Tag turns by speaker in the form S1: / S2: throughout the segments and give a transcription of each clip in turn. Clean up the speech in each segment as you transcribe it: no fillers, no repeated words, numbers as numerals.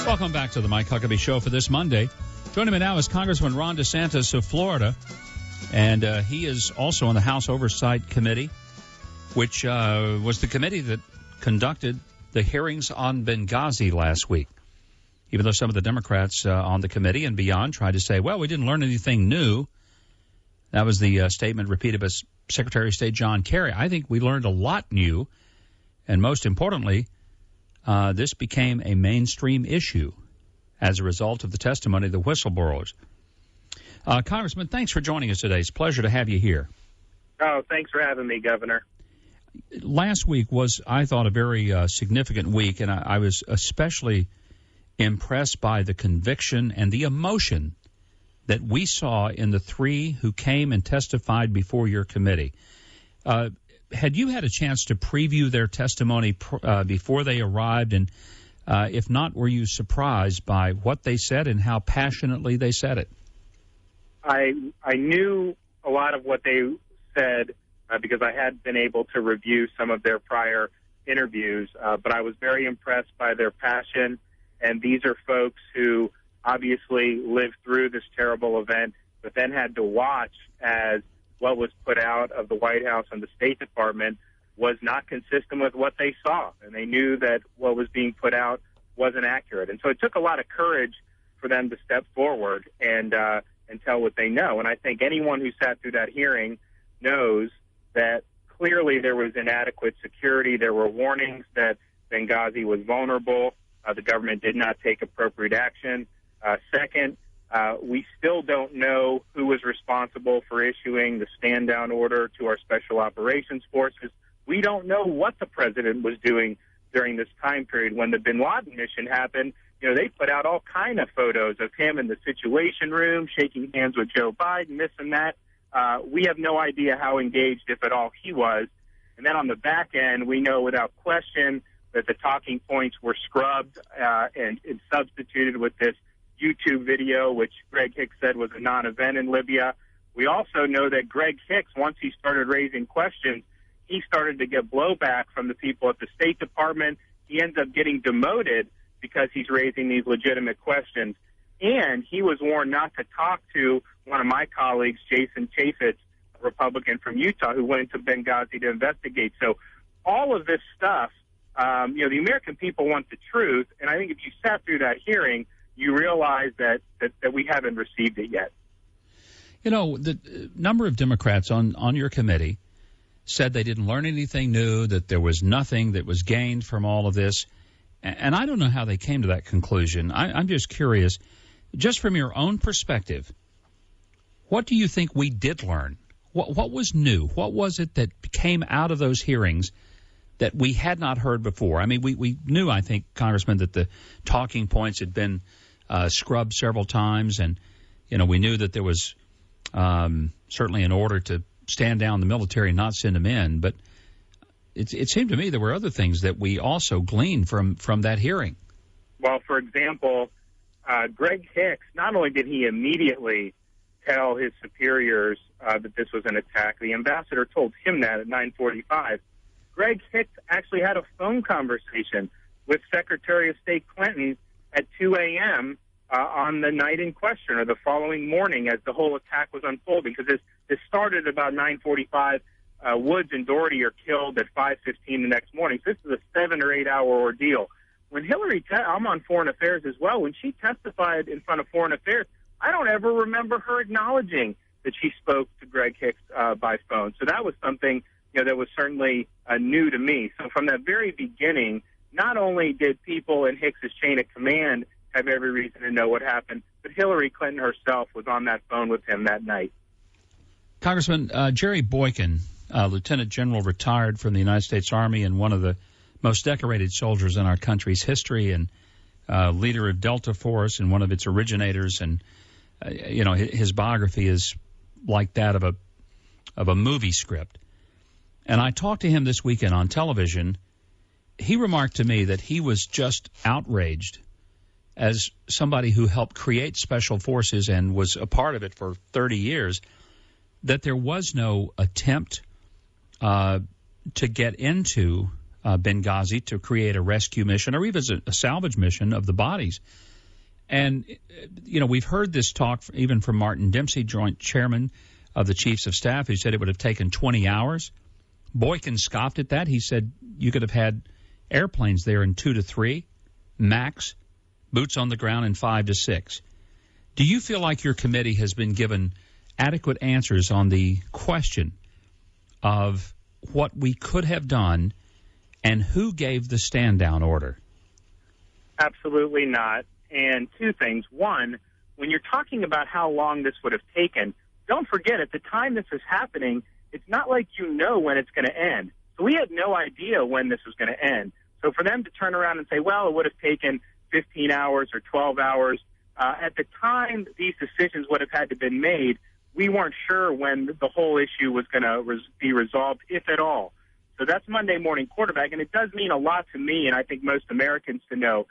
S1: Welcome back to the Mike Huckabee Show for this Monday. Joining me now is Congressman Ron DeSantis of Florida, and he is also on the House Oversight Committee, which was the committee that conducted the hearings on Benghazi last week. Even though some of the Democrats on the committee and beyond tried to say, well, we didn't learn anything new. That was the statement repeated by Secretary of State John Kerry. I think we learned a lot new, and most importantly, this became a mainstream issue as a result of the testimony of the whistleblowers. Congressman, thanks for joining us today. It's a pleasure to have you here.
S2: Oh, thanks for having me, Governor.
S1: Last week was, I thought, a very significant week, and I was especially impressed by the conviction and the emotion that we saw in the three who came and testified before your committee. Had you had a chance to preview their testimony before they arrived? And if not, were you surprised by what they said and how passionately they said it?
S2: I knew a lot of what they said because I had been able to review some of their prior interviews, but I was very impressed by their passion. And these are folks who obviously lived through this terrible event, but then had to watch as what was put out of the White House and the State Department was not consistent with what they saw. And they knew that what was being put out wasn't accurate. And so it took a lot of courage for them to step forward and tell what they know. And I think anyone who sat through that hearing knows that clearly there was inadequate security. There were warnings that Benghazi was vulnerable. The government did not take appropriate action. Second, we still don't know who was responsible for issuing the stand-down order to our special operations forces. We don't know what the president was doing during this time period. When the bin Laden mission happened, they put out all kind of photos of him in the Situation Room, shaking hands with Joe Biden, this and that. We have no idea how engaged, if at all, he was. And then on the back end, we know without question that the talking points were scrubbed and substituted with this YouTube video, which Greg Hicks said was a non-event in Libya. We also know that Greg Hicks, once he started raising questions, he started to get blowback from the people at the State Department. He ends up getting demoted because he's raising these legitimate questions. And he was warned not to talk to one of my colleagues, Jason Chaffetz, a Republican from Utah, who went into Benghazi to investigate. So all of this stuff, the American people want the truth. And I think if you sat through that hearing, you realize that we haven't received it yet.
S1: The number of Democrats on your committee said they didn't learn anything new, that there was nothing that was gained from all of this. And I don't know how they came to that conclusion. I'm just curious, just from your own perspective, what do you think we did learn? What was new? What was it that came out of those hearings that we had not heard before? I mean, we knew, I think, Congressman, that the talking points had been scrubbed several times, and we knew that there was certainly an order to stand down the military and not send them in. But it seemed to me there were other things that we also gleaned from that hearing.
S2: Well, for example, Greg Hicks, not only did he immediately tell his superiors that this was an attack, the ambassador told him that at 9:45. Greg Hicks actually had a phone conversation with Secretary of State Clinton at 2 a.m. On the night in question, or the following morning, as the whole attack was unfolding. Because this started about 9:45. Woods and Doherty are killed at 5:15 the next morning. So this is a 7 or 8 hour ordeal. When Hillary, I'm on Foreign Affairs as well. When she testified in front of Foreign Affairs, I don't ever remember her acknowledging that she spoke to Greg Hicks by phone. So that was something that was certainly new to me. So from that very beginning, not only did people in Hicks's chain of command have every reason to know what happened, but Hillary Clinton herself was on that phone with him that night.
S1: Congressman, Jerry Boykin, Lieutenant General retired from the United States Army and one of the most decorated soldiers in our country's history, and leader of Delta Force and one of its originators. And, his biography is like that of a movie script. And I talked to him this weekend on television. He remarked to me that he was just outraged, as somebody who helped create Special Forces and was a part of it for 30 years, that there was no attempt to get into Benghazi to create a rescue mission or even a salvage mission of the bodies. And, we've heard this talk even from Martin Dempsey, Joint Chairman of the Chiefs of Staff, who said it would have taken 20 hours. Boykin scoffed at that. He said you could have had airplanes there in 2 to 3, max, boots on the ground in 5 to 6. Do you feel like your committee has been given adequate answers on the question of what we could have done and who gave the stand-down order?
S2: Absolutely not. And two things. One, when you're talking about how long this would have taken, don't forget, at the time this is happening, it's not like you know when it's going to end. So we had no idea when this was going to end. So for them to turn around and say, well, it would have taken 15 hours or 12 hours, at the time these decisions would have had to have been made, we weren't sure when the whole issue was going to be resolved, if at all. So that's Monday morning quarterback, and it does mean a lot to me, and I think most Americans, to know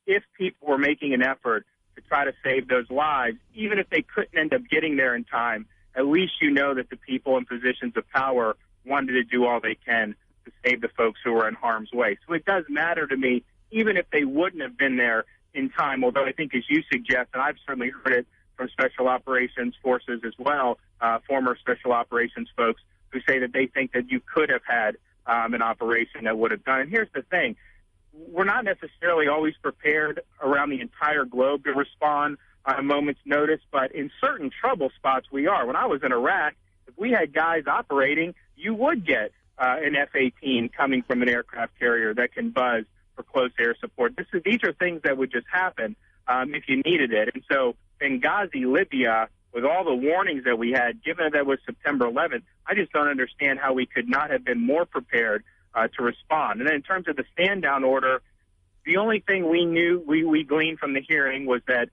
S2: if people were making an effort to try to save those lives, even if they couldn't end up getting there in time, at least you know that the people in positions of power wanted to do all they can to save the folks who were in harm's way. So it does matter to me, even if they wouldn't have been there in time, although I think, as you suggest, and I've certainly heard it from Special Operations Forces as well, former Special Operations folks who say that they think that you could have had an operation that would have done. And here's the thing. We're not necessarily always prepared around the entire globe to respond on a moment's notice, but in certain trouble spots we are. When I was in Iraq, if we had guys operating, you would get an F-18 coming from an aircraft carrier that can buzz for close air support. These are things that would just happen if you needed it. And so Benghazi, Libya, with all the warnings that we had, given that it was September 11th, I just don't understand how we could not have been more prepared to respond. And then in terms of the stand-down order, the only thing we knew, we gleaned from the hearing, was that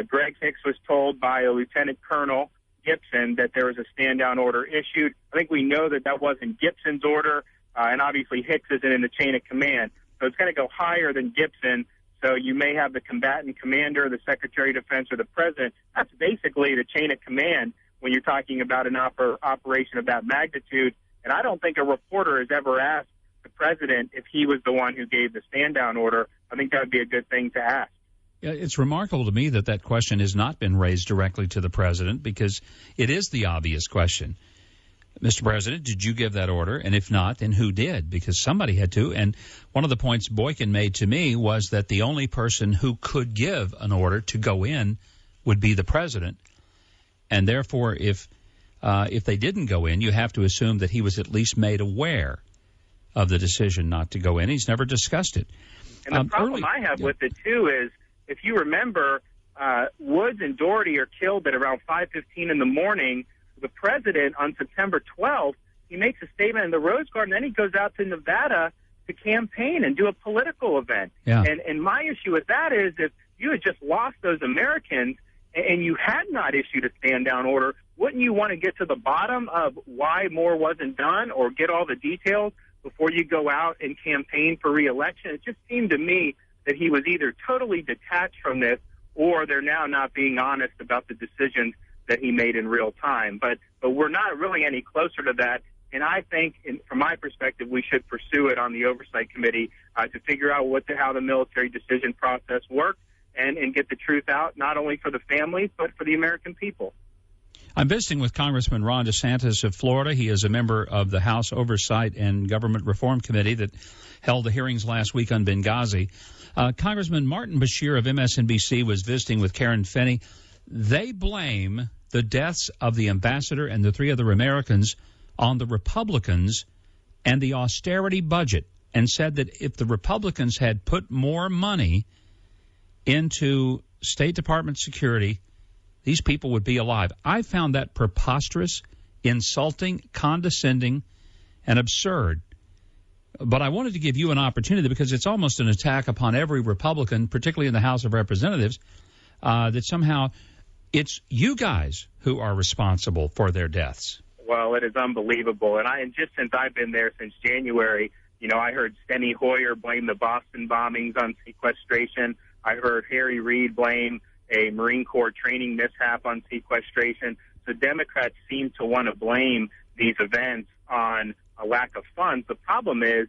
S2: Greg Hicks was told by a Lieutenant Colonel Gibson that there was a stand-down order issued. I think we know that that wasn't Gibson's order, and obviously Hicks isn't in the chain of command. So it's going to go higher than Gibson. So you may have the combatant commander, the Secretary of Defense, or the President. That's basically the chain of command when you're talking about an operation of that magnitude. And I don't think a reporter has ever asked the President if he was the one who gave the stand-down order. I think that would be a good thing to ask.
S1: Yeah, it's remarkable to me that that question has not been raised directly to the President, because it is the obvious question. Mr. President, did you give that order? And if not, then who did? Because somebody had to. And one of the points Boykin made to me was that the only person who could give an order to go in would be the President. And therefore, if they didn't go in, you have to assume that he was at least made aware of the decision not to go in. He's never discussed it.
S2: And the problem I have with it, too, is if you remember, Woods and Doherty are killed at around 5:15 in the morning. The President, on September 12th, he makes a statement in the Rose Garden, then he goes out to Nevada to campaign and do a political event.
S1: Yeah.
S2: And my issue with that is, if you had just lost those Americans and you had not issued a stand-down order, wouldn't you want to get to the bottom of why more wasn't done, or get all the details before you go out and campaign for re-election? It just seemed to me that he was either totally detached from this, or they're now not being honest about the decisions that he made in real time. But we're not really any closer to that. And I think, from my perspective, we should pursue it on the Oversight Committee to figure out how the military decision process works and get the truth out, not only for the families, but for the American people.
S1: I'm visiting with Congressman Ron DeSantis of Florida. He is a member of the House Oversight and Government Reform Committee that held the hearings last week on Benghazi. Congressman Martin Bashir of MSNBC was visiting with Karen Finney. They blame the deaths of the ambassador and the 3 other Americans on the Republicans and the austerity budget, and said that if the Republicans had put more money into State Department security, these people would be alive. I found that preposterous, insulting, condescending, and absurd. But I wanted to give you an opportunity, because it's almost an attack upon every Republican, particularly in the House of Representatives, that somehow it's you guys who are responsible for their deaths.
S2: Well, it is unbelievable. And just since I've been there since January, I heard Steny Hoyer blame the Boston bombings on sequestration. I heard Harry Reid blame a Marine Corps training mishap on sequestration. So Democrats seem to want to blame these events on a lack of funds. The problem is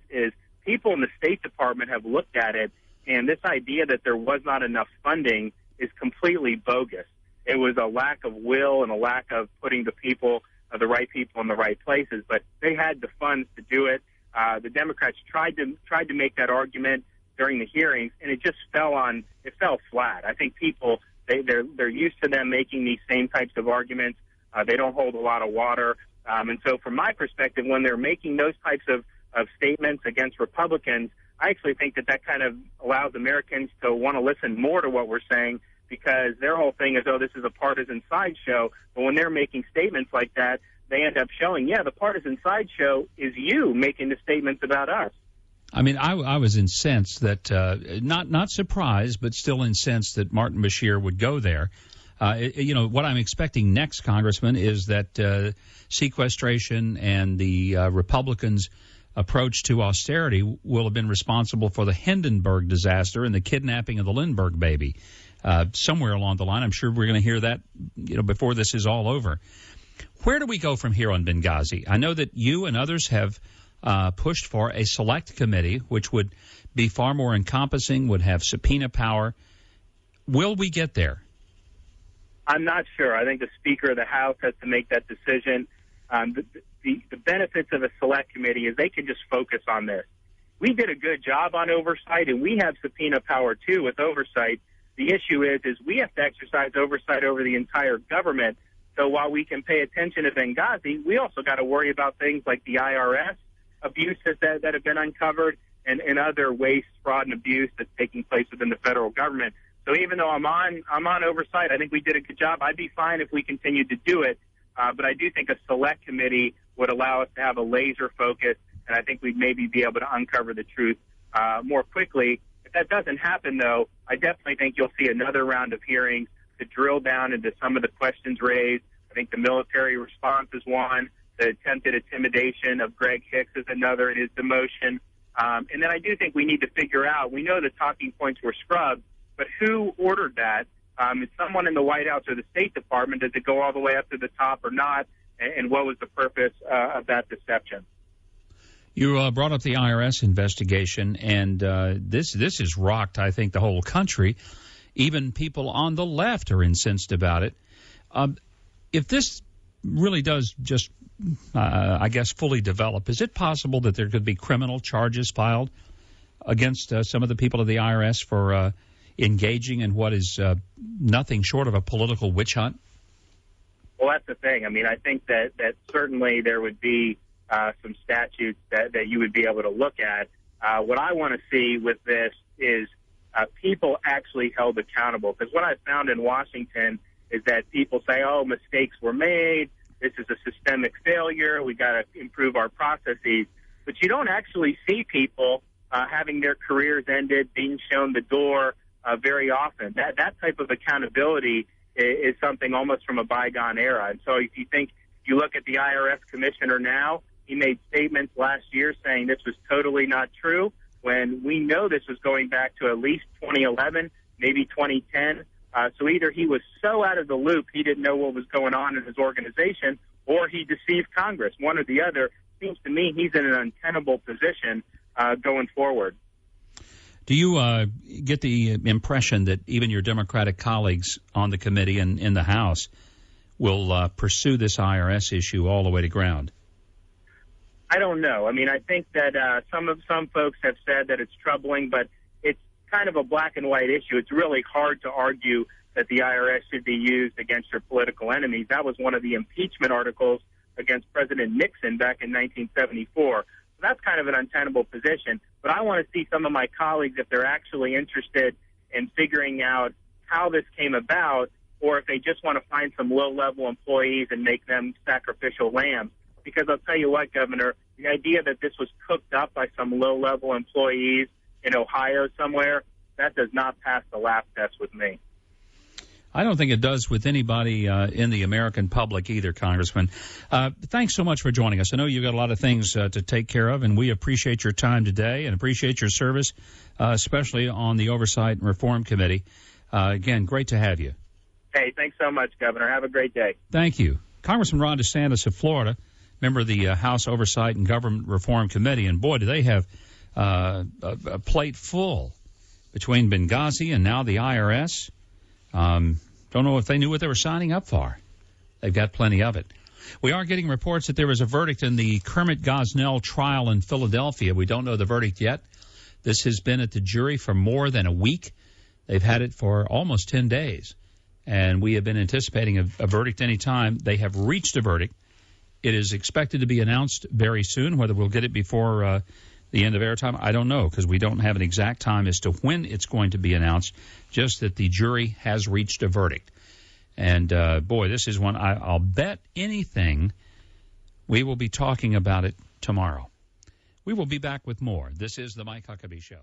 S2: people in the State Department have looked at it, and this idea that there was not enough funding is completely bogus. It was a lack of will and a lack of putting the right people in the right places, but they had the funds to do it. The Democrats tried to make that argument during the hearings, and it just fell flat. I think people, they're used to them making these same types of arguments. They don't hold a lot of water. And so from my perspective, when they're making those types of statements against Republicans, I actually think that kind of allows Americans to want to listen more to what we're saying, because their whole thing is, oh, this is a partisan sideshow. But when they're making statements like that, they end up showing, yeah, the partisan sideshow is you making the statements about us.
S1: I mean, I was incensed that, not surprised, but still incensed that Martin Bashir would go there. What I'm expecting next, Congressman, is that sequestration and the Republicans' approach to austerity will have been responsible for the Hindenburg disaster and the kidnapping of the Lindbergh baby. Somewhere along the line, I'm sure we're going to hear that, before this is all over. Where do we go from here on Benghazi? I know that you and others have pushed for a select committee, which would be far more encompassing, would have subpoena power. Will we get there?
S2: I'm not sure. I think the Speaker of the House has to make that decision. The benefits of a select committee is they can just focus on this. We did a good job on oversight, and we have subpoena power, too, with oversight. The issue is we have to exercise oversight over the entire government. So while we can pay attention to Benghazi, we also got to worry about things like the IRS abuses that have been uncovered and other waste, fraud, and abuse that's taking place within the federal government. So even though I'm on oversight, I think we did a good job. I'd be fine if we continued to do it, but I do think a select committee would allow us to have a laser focus, and I think we'd maybe be able to uncover the truth more quickly. If that doesn't happen, though, I definitely think you'll see another round of hearings to drill down into some of the questions raised. I think the military response is one. The attempted intimidation of Greg Hicks is another in his demotion. And then I do think we need to figure out, we know the talking points were scrubbed, but who ordered that? Is someone in the White House or the State Department? Does it go all the way up to the top or not? And what was the purpose of that deception?
S1: You brought up the IRS investigation, and this has rocked, I think, the whole country. Even people on the left are incensed about it. If this really does just, fully develop, is it possible that there could be criminal charges filed against some of the people of the IRS for engaging in what is nothing short of a political witch hunt?
S2: Well, that's the thing. I mean, I think that certainly there would be some statutes that you would be able to look at. What I want to see with this is people actually held accountable. Because what I found in Washington is that people say, oh, mistakes were made, this is a systemic failure, we got to improve our processes. But you don't actually see people having their careers ended, being shown the door very often. That type of accountability is something almost from a bygone era. And so if you look at the IRS commissioner now, he made statements last year saying this was totally not true, when we know this was going back to at least 2011, maybe 2010. So either he was so out of the loop he didn't know what was going on in his organization, or he deceived Congress. One or the other. Seems to me he's in an untenable position going forward.
S1: Do you get the impression that even your Democratic colleagues on the committee and in the House will pursue this IRS issue all the way to ground?
S2: I don't know. I mean, I think that some folks have said that it's troubling, but it's kind of a black and white issue. It's really hard to argue that the IRS should be used against your political enemies. That was one of the impeachment articles against President Nixon back in 1974. So that's kind of an untenable position. But I want to see some of my colleagues, if they're actually interested in figuring out how this came about, or if they just want to find some low-level employees and make them sacrificial lambs. Because I'll tell you what, Governor, the idea that this was cooked up by some low-level employees in Ohio somewhere, that does not pass the laugh test with me.
S1: I don't think it does with anybody in the American public either, Congressman. Thanks so much for joining us. I know you've got a lot of things to take care of, and we appreciate your time today and appreciate your service, especially on the Oversight and Reform Committee. Again, great to have you.
S2: Hey, thanks so much, Governor. Have a great day.
S1: Thank you. Congressman Ron DeSantis of Florida, member of the House Oversight and Government Reform Committee, and boy, do they have a plate full between Benghazi and now the IRS. Don't know if they knew what they were signing up for. They've got plenty of it. We are getting reports that there was a verdict in the Kermit Gosnell trial in Philadelphia. We don't know the verdict yet. This has been at the jury for more than a week. They've had it for almost 10 days. And we have been anticipating a verdict any time. They have reached a verdict. It is expected to be announced very soon. Whether we'll get it before the end of airtime, I don't know, because we don't have an exact time as to when it's going to be announced, just that the jury has reached a verdict. And, boy, this is one I'll bet anything we will be talking about it tomorrow. We will be back with more. This is the Mike Huckabee Show.